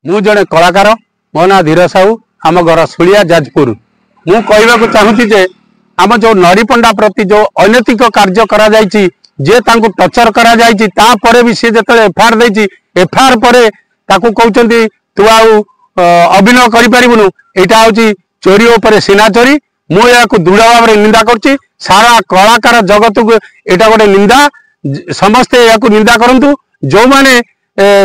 मु जड़े कलाकार मो ना धीर साहू आम घर सुलिया जाजपुर मु कहवाक चाहूँगी जे आम जो नरी पंडा प्रति जो अनैतिक कार्य करा जायछि जे तांको टर्चर करा जायछि तापरे भी सी जतले एफआईआर देछि एफआईआर परे ताकू कहउचंती तू आउ अभिनय करि परिबुनु एटा होछि चोरी उपरे सीना चोरी मु याकू दृढ़ भाव में निंदा करछि सारा कलाकार जगत को एटा गोटे निंदा समस्ते याकू निंदा करंतु जो माने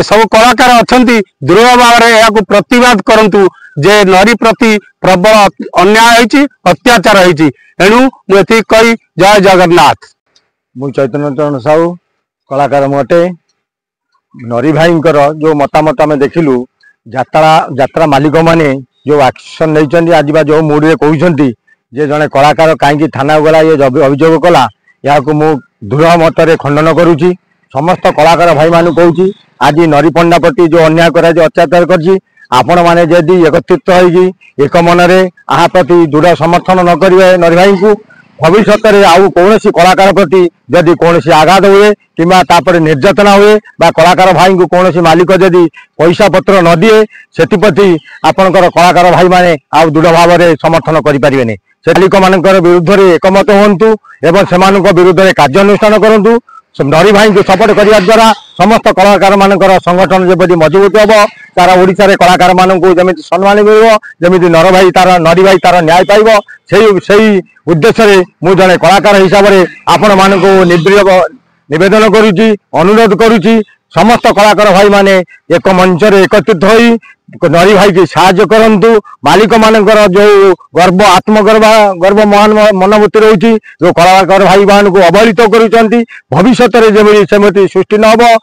सब कलाकार अछंती दृढ़ भाव में प्रतिवाद करंतु जे नरी प्रति प्रबल अन्याय होइछि अत्याचार होइछि एणु मुझे कही जय जगन्नाथ। मु चैतन्य चरण साहू कलाकार मटे नरी भाई जो मतामत आम देखिलु यात्रा मालिक माने जो एक्शन नहीं आज जो मुड़े कहते जे जड़े कलाकार कहीं थाना गला ये अभियोग कला या मु दृढ़ मत खंडन करुच्ची समस्त कलाकार भाई मान कहूँ आज नरी पंडा प्रति जो अन्याय कर अत्याचार कर आपण मैंने जदि एकत्रित हो एक मनरे आ प्रति दृढ़ समर्थन न करेंगे नरी भाई को भविष्य में आउ कौन कलाकार प्रति जदि कौन आघात हुए कि निर्यातना हुए कलाकार भाई को कौन मालिक जदि पैसा पत्र न दिए से आपणकर कलाकार भाई माने आउ दृढ़ भाव में समर्थन करें से मालिक मान विरुद्ध में एकमत हूँ एवं से विरुद्ध में कार्यानुष्ठान करूँ नरी भाई को सपोर्ट करने द्वारा समस्त कलाकार मान संगठन जब मजबूत हम तार ओडिशा रे कलाकार मान को जमी सम्मान मिल जमी नरी भाई तार न्याय पाइब से उद्देश्य मु जड़े कलाकार हिसाब से आपण मान निवेदन करुच्ची अनुरोध करुच्ची समस्त कलाकार भाई माने एक मंच रे एकत्रित होई नरी भाई की साहाय्य करंतु मालिक मानकर जो गर्व गर्व महान मनोवृत्ति रही जो कलाकार भाई मान को अवहेलित करुचंती भविष्य में जमी सेमती सृष्टि न हो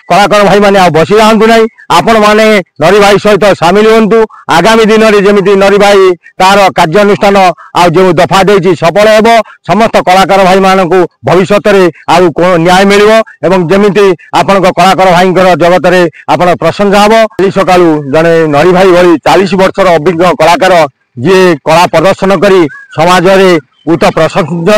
कलाकार भाई माने आ बसी जातु ना आपण मैंने नरी भाई सहित सामिल हूँ आगामी दिन में जमी नरी भाई तार कार्यानुष्ठान आ जो दफा दे सफल हो समस्त कलाकार भाई मान को भविष्य में आउ न्याय मिल जमी आपण कलाकार भाई जगत में आप प्रशंसा हम सका जड़े नरी भाई भली 40 वर्षर अभिज्ञ कलाकार जी कला प्रदर्शन कर समाज में उत प्रशंसित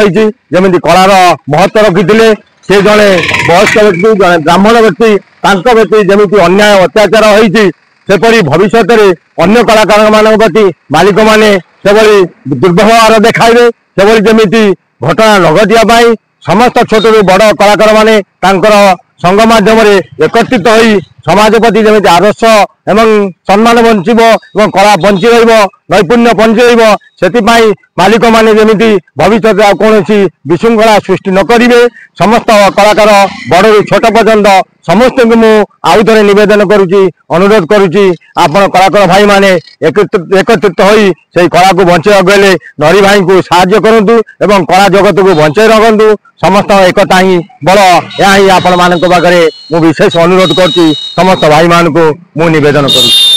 होती कलार महत्व रखी से जड़े वयस्क व्यक्ति जड़े ब्राह्मण व्यक्ति व्यक्ति जमी अन्याय अत्याचार होपरी भविष्य में अन्य कलाकार मान प्रति मालिक मैंने से दुर्व्यवहार देखाइबे से जमी घटना न घटिया समस्त छोट बड़ कलाकार माने संघ माध्यम एकत्रित हो समाज प्रति जमी आदर्श एवं सम्मान बंचब और कला बंची रैपुण्य बंची से मालिक माने जमी भविष्य कौन विशृंखला सृष्टि न करेंगे समस्त कलाकार बड़ छोट पर्यंत समस्त को आउ थे नवेदन करुच्ची अनुरोध करुच्ची आपण कलाकार भाई माने एकत्रित हो कला को बंचे गले नरी भाई को साहाय्य करूँ एवं कला जगत को बंचे रखु समस्त एकता ही बड़ या ही आपण मान पाखे विशेष अनुरोध कर समस्त भाई मान को मु निवेदन करूँ।